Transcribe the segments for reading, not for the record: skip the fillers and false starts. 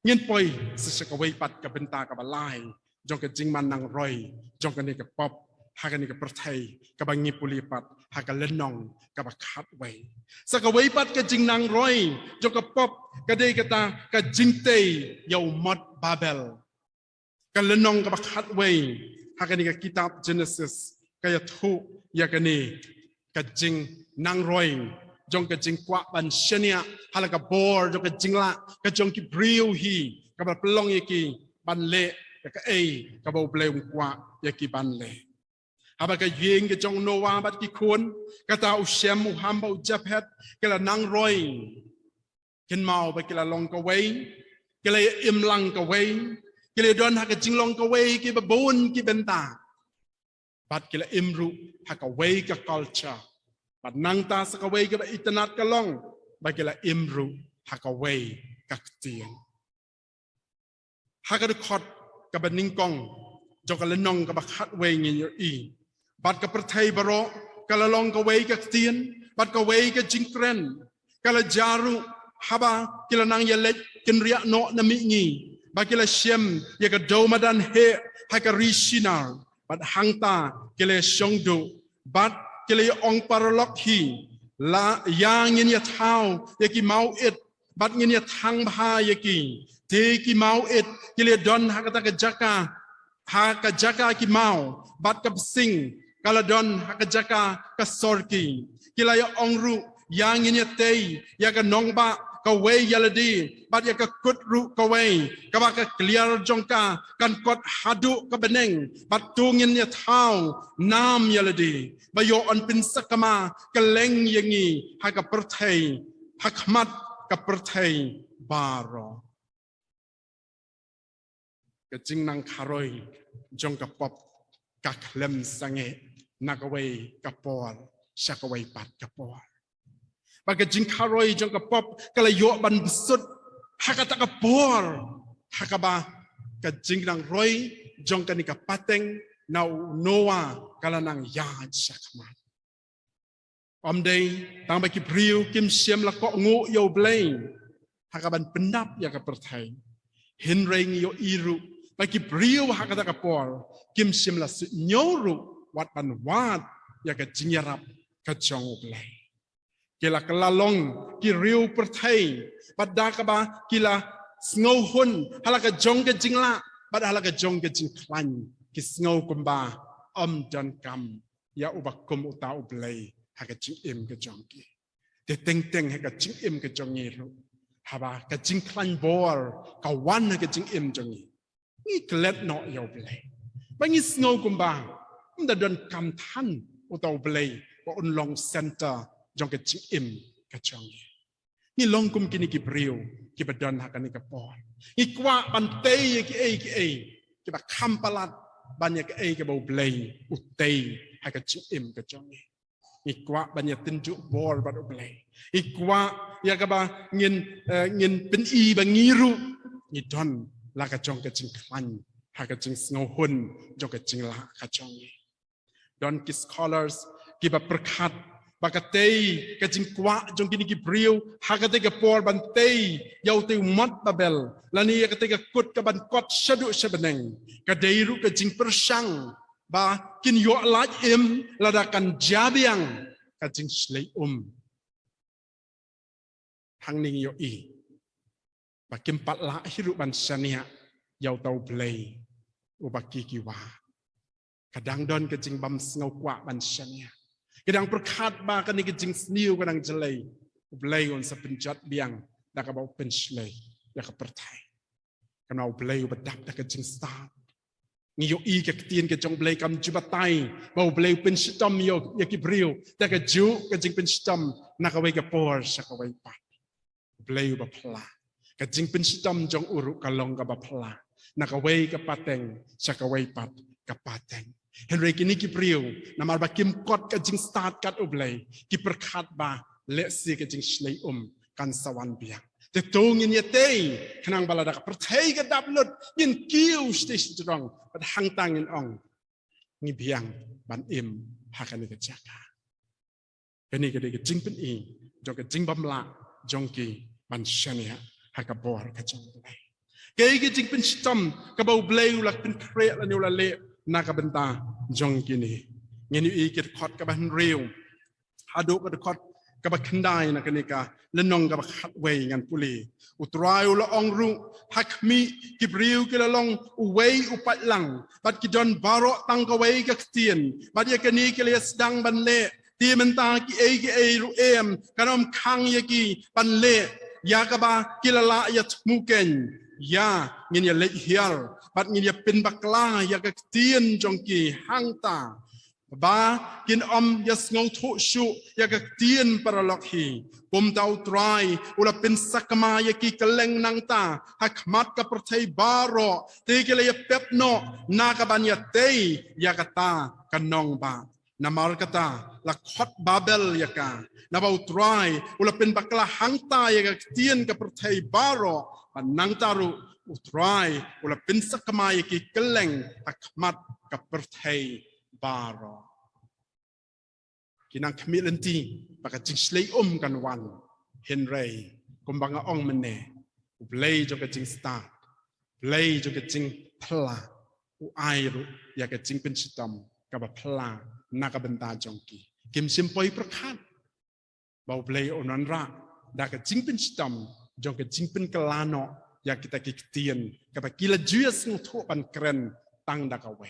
เงินปอยสกวยปัดกับเป็นตากับลายจงกับจิงมันนางรอยจงกันนี่กับป๊อบหากันนี่กับประเทศกับบางงีปุริปัดหากันเล่นนองกับคัดไว้สกวยปัดกับจิงนางรอยจงกับป๊อบกับเดกับตากับจิงเตยยาวมดบาเบลกันเล่นนองกับคัดไว้หากันนี่กับกิตาบ Jenesis กับยาทุยากันนี่กับจิงนางรอยจงกับจิงกว่าบันเชเนียฮาลกับบอร์จงกับจิงละกับจงกิบริวฮีกับปลองยากีบันเละกับกับเอาเปลวกว่ายากีบันเละฮาบกับยิงกับจงโนวาบัดกิคนกับตาอุเชมมุฮัมบะอุจับเฮดกับละนางรอยกินเมาไปกับละลองกับเวกับละอิมลังกับเวกับละดอนหากับจิงลองกับเวกับแบบบุญกับเป็นตาบัดกับละอิมรุหากับเวกับ cultureบัดนางตาสกเวกับอิตนัดกะล่องบางทีละอิมรุฮักเวกักเตียนฮักกระคอดกับนิงกองจกละนองกับฮักเวเงียอีบัดกับประเทศบารอกะละลองกับเวกักเตียนบัดกับเวกับจิงเกรนกะละจารุฮับะกิละนางยาเล็กกินเรียโนนมิงีบางทีละเชมยากระโดมาดันเฮฮักกะริชินาบัดฮังตากิละชงดูบัดกิเลองปารลอกฮีละยางเงียเท้ายากิเมาเอ็ดบัดเงียทางพายากิเทกิเมาเอ็ดกิเลดอนฮักตะกจักาฮักจักากิเมาบัดกับสิงกาลดอนฮักจักากสอร์กีกิเลองรุยางเงียเตยยากนองบะกเวยาลดีบัดยากกุดรุกเวกบักเคลียร์จงกากันกดฮัดุกบเนงบัดตูเงียเท้าน้ำยาลดีบโยอันเป็นสักมากะเล็งยังงี้หากับประเทศหักมัดกับประเทศบารอกะจิงนังคารอยจงกับปอบกักเล็มสังเกนักเวกับปอลชักเวปัดกับปอลบางจิงคารอยจงกับปอบกะเลยโยบันสุดหักตะกับปอลหักบากะจิงนังรอยจงกันนี่กับปัตเต็งนาโนวากาลนังยาจักมันอมเดย์ตามไปกิบริวกิมเชียมละก็งูโยเบลย์หากบันเป็นนับอยากกับประเทศเห็นเรงโยอีรุไปกิบริวหากตะกับปอลกิมเชียมละสุโยรุวัดบันวาดอยากกับจิงยรับกระจองเบลย์กิลากลาลงกิริวประเทศบัดดากบากิลาสงหุนฮาลากะจงกะจิงละบัดฮาลากะจงกะจิงคลันกิสงากุมบาจันกรรมยาอุบักกุมอุตาอุบเลยหากจิงเอ็มกะจงกีแต่เต็งให้กะจิงเอ็มกะจงยีรุฮาบากะจิงคลันบอลกะวันให้กะจิงเอ็มจงยีนี่เกล็ดเนาะยาอุบเลยบางทีสงากุมบามันจะโดนกรรมท่านอุตาอุบเลยว่าอุนลองเซ็นเตอร์จงกะจิงเอ็มกะจงยีนี่ลองกุมกินกิบริวกิบดอนหากันนี่กะปอนอีกว่าบันเตยกิกิบะคำปลัดบัญญัติกับบุเบลย์อุตเตยให้กับจิเอ็มกับจงอีกว่าบัญญัติจุบอลบัดอุเบลย์อีกว่าอยากกับเงินเป็นอีบังงีรุนี่ดอนลากระจงกับจิงคลันให้กับจิงสงหุนจงกับจิงละกระจงดอนกิสคอลเลอร์สกิบประคัดบากเตยกับจิงกว่าจงกินกิบริวหากเตยกับปอลบันเตยยาวเตยมัดบาเบลและนี่กเตยกับกุดกับบันกอดชดุชบเนงกเดรุกับจิงประชังบากินโยลาอิมละดักันจาบียงกับจิงสเลทางนี้โยอีบากิมปัลละฮิรุบันชเนียยาวเตาเบลย์อุบกิกิวากระดังดอนกับจิงบัมสงกว่าบันชเนียกระดังประคาดบากันนี่ก็จิงสนิวกระดังเจเลยอุบเลยอนสเป็นจัดเบียงดักกับเอาเป็นเฉลยอยากกับประเทศกันเอาอุบเลยอุบดับดักกับจิงสตาร์นี่โยอีกับเตียนกับจงเบลย์กำจุบไตบ่าวเบลย์เป็นชิตอมโยอยากกิบริวแต่กับจูกับจิงเป็นชิตอมนักเอาไว้กับปอร์ชักเอาไว้ปัดเบลย์แบบพลากับจิงเป็นชิตอมจงอุรุกับลงกับแบบพลานักเอาไว้กับปาเต็งชักเอาไว้ปัดกับปาเต็งเฮนริกินี่กิบริวนามาบากิมกอดกับจิงสตาร์ทกัดอุบเลยกิประคัดบาเลสีกับจิงเฉลยกันสวรรค์เบียงแต่ตัวเงี้ยเตยขนังบาลดักประเทศก็ดับลดยินกิ้วสเตชตรองบัดหังตังยินอ่องงี้เบียงบันอิมหากันนี่ก็จักกันนี่ก็ได้ก็จิงเป็นอีจงก็จิงบำละจงกีบันเชนียหากบอร์ก็จงเลย cái chính bên tâm cái bầu bleu là bên kre là nhiều là lệ na cái bên ta trong kia này nghe như ý cái khót cái bên riêu hà đô cái khót cái bên khăn đai na cái này cả lên nong cái bên khát về ngàn puli utrai ula ong ru hak mi cái riêu cái là long uway upat lang bắt cái don baro tăng cái way cái tiền bắt cái này cái là sedang ban lệที่มันตากีเอรูเอ็มกันอมคังยากีปันเล่ยากบากิลละยาทมุเกนยาเงียเล็กเฮียร์บัดเงียเป็นบักลายากเตียนจงกีหังตาบากินอมยาสงทุชุยากเตียนปรลอกฮีปมดาวตรายอุลเป็นสักมายากีกะเลงนังตาหักมัดกับประเทศบารอตีกิเลยเป็บโนนากบัญญาเตยยากตากันนองบาNamar kata la khot Babel ya ka nabau try ula pen bakla hangta ya tien ka perthai baro panang taru utrai ula pen sakma ya ki keleng akmat ka perthai baro kinang khamilenti baka jing slei kan wan henrei kumbanga ong mene ublei jo ka jing start blei jo ka jing phla u ai ru ya ka jing pen sitam ka ba phlaนักบันตาจงกีกิมซิมปอยประคันบ่าวเพลย์อนันระดากจิงเป็นสตัมจงกจิงเป็นกลาโนอยากกิตากิเตียนกับกิลจูสงทั่วปันเกรนตั้งดักเอาไว้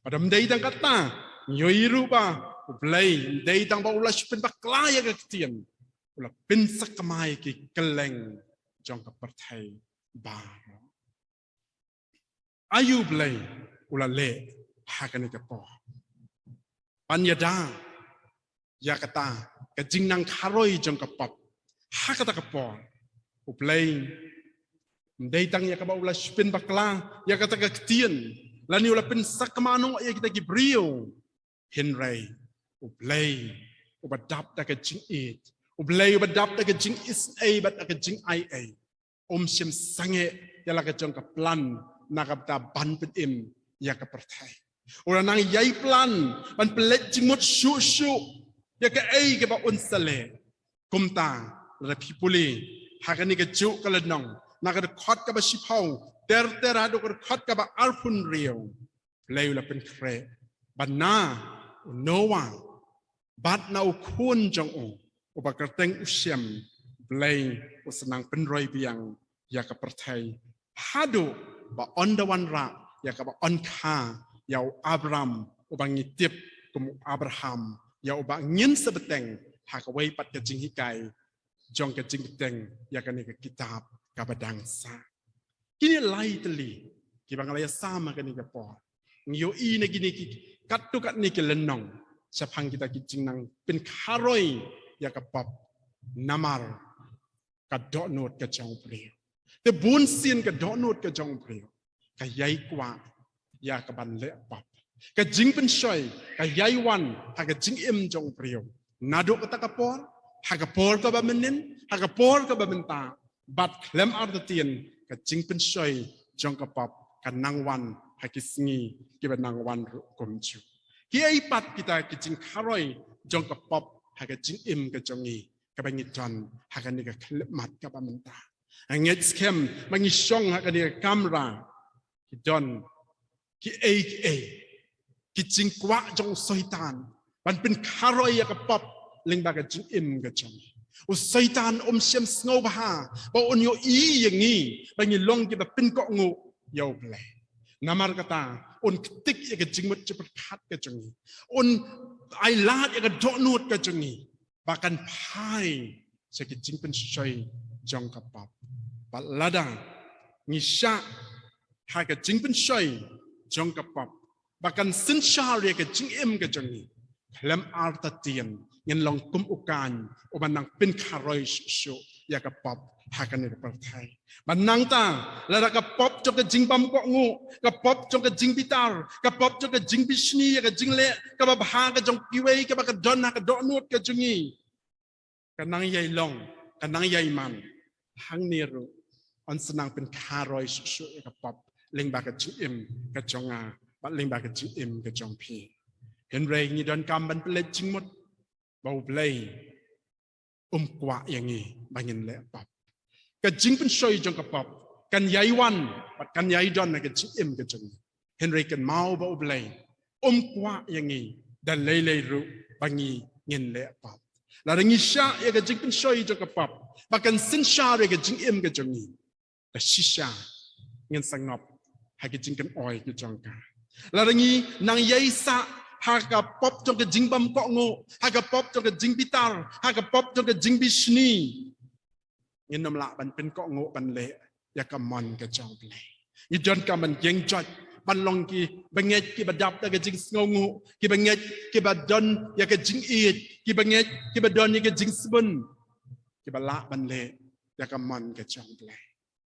ประดมได้ดังกัตตาหยอยรูปะเพลย์ได้ดังบ่าวลาชเป็นบักลายอยากกิเตียนอุลเป็นสักไม้กิกเลงจงกับประเทศบาร์อายุเพลย์อุลเล่หากันในกระป๋อปัญญาดายากตากจิงนังคารอยจงกับปอบฮักตากระปออุปเลยได้ตั้งยากบ่าวลาชเป็นบักลายากตากเตียนและนิวลาเป็นสักมาโนยากตากิบริโอเฮนไรอุปเลยอุปดับตากจิงเอทอุปเลยอุปดับตากจิงอิสเอบัดตากจิงไอเออมเชมสังเกยาลากจงกับพลันนักตาบันเป็นอิมยากประเทศorang nang yai plan ban pelet jimut shu ya ke ai ke ba unsale kumta la pipuli hakani ke ju kalenong na ka khot ka ba sipau ter adu ka khot ka ba alfun rio leu la pen kre ban na nowa bat na ukun jong o ubakateng usyam blei usnang pen roi biang ya ka perthai hadu ba on the one ra ya ka ba on kha ya Abraham ubang ngitip kumu Abraham ya ubang ngin sebeteng hakawai pat ke jing hikai jong ke jing beteng ya kan ke kitab ka badangsa kini lai teli ki bang laya sama kan ke po ngio i ne gini ki katu kat ni ke lenong sapang kita ki jing nang pin kharoi ya ka pop namar ka donot ke jong pri te bun sin ke donot ke jong pri ka yai kwaยากบันเละปับกะจิงเป็นช่วยกะยายวันหากะจิงเอ็มจงเปรียวนาดุกตะกะปอลหากะปอลก็บะมันนินหากะปอลก็บะมันตาบัดเคลมอาร์ตเตียนกะจิงเป็นช่วยจงกะปับกะนางวันหากิสงีกิบะนางวันกมจูที่ไอปัดกิตากิจิงคารอยจงกะปับหากะจิงเอ็มกะจงงีกะบะงิจันหากะนี่กะเคลมัดกะบะมันตาอังเงสเข้มบะงิช่องหากะนี่กะกัมรากิดอนki ki jing kwa jong syaitan ban pin kharoi ya ka pop ling ba ka jing im ka chong u syaitan siam sngo ba ha ba on yo i yang ni ba ni long ki ba pin ko ngu yo ple namar kata on tik ya ka jing mut chepet khat ka chong ni on ai lat ya ka do nut ka chong ni ba kan phai se ki jing pin syai jong ka pop ba lada ni sha ha ka jing pin syai jong ka pop bahkan sin syari ke jing em ke jong ni klem arta tien ngin long kum ukan ubanang pin kharoi shu ya ka pop hakan ni perthai banang ta la ka pop jong ke jing bam ko ngu ka pop jong ke jing bitar ka pop jong ke jing bisni ya ka jing le ka ba ha ka jong kiwei ka ba ka don ha ka do nut ke jong ni kanang yai long kanang yai man hang ni ru on senang pin kharoi shu ya ka pop ling ba ka jing em ka jonga ba ling ba ka jing em ka jong piเห็นเรงนี่ดอนกำบันเป็นเล็กจริงหมดเบาเปลยกว่าอย่างงี้บางเงินแหละปับกระจิงเป็นช่วยจงกระปับ กันใหญ่วันปัดกันใหญ่ดอนกันชิมกันจงเห็นไรกันเมาบ่อุบเลยกว่าอย่างงี้ดันเลยรู้บางงี้เงินเละปับแล้วดังงี้ชาเอกจิงเป็นช่วยจงกับปับบักันสินชาเอกจิงกันจงงี้แต่ชิชาเงินสงบให้กันจิงกันอ้อยกันจงกันแล้วดังงี้นางยัยสะหากกับป๊อบจงกับจิงบัมเกาะงูหากกับป๊อบจงกับจิงบิตาร์หากกับป๊อบจงกับจิงบิชนีเงินนำละมันเป็นเกาะงูมันเละอยากกับมันกับจองเละยิ่งจนกับมันยังจอยบันลงกีบังเงกีบัดดับแต่ก็จิงงงูกีบังเงกีบัดดอนอยากกับจิงอีดกีบังเงกีบัดดอนอยากกับจิงสบุนกีบัดละมันเละอยากกับมันกับจองเละ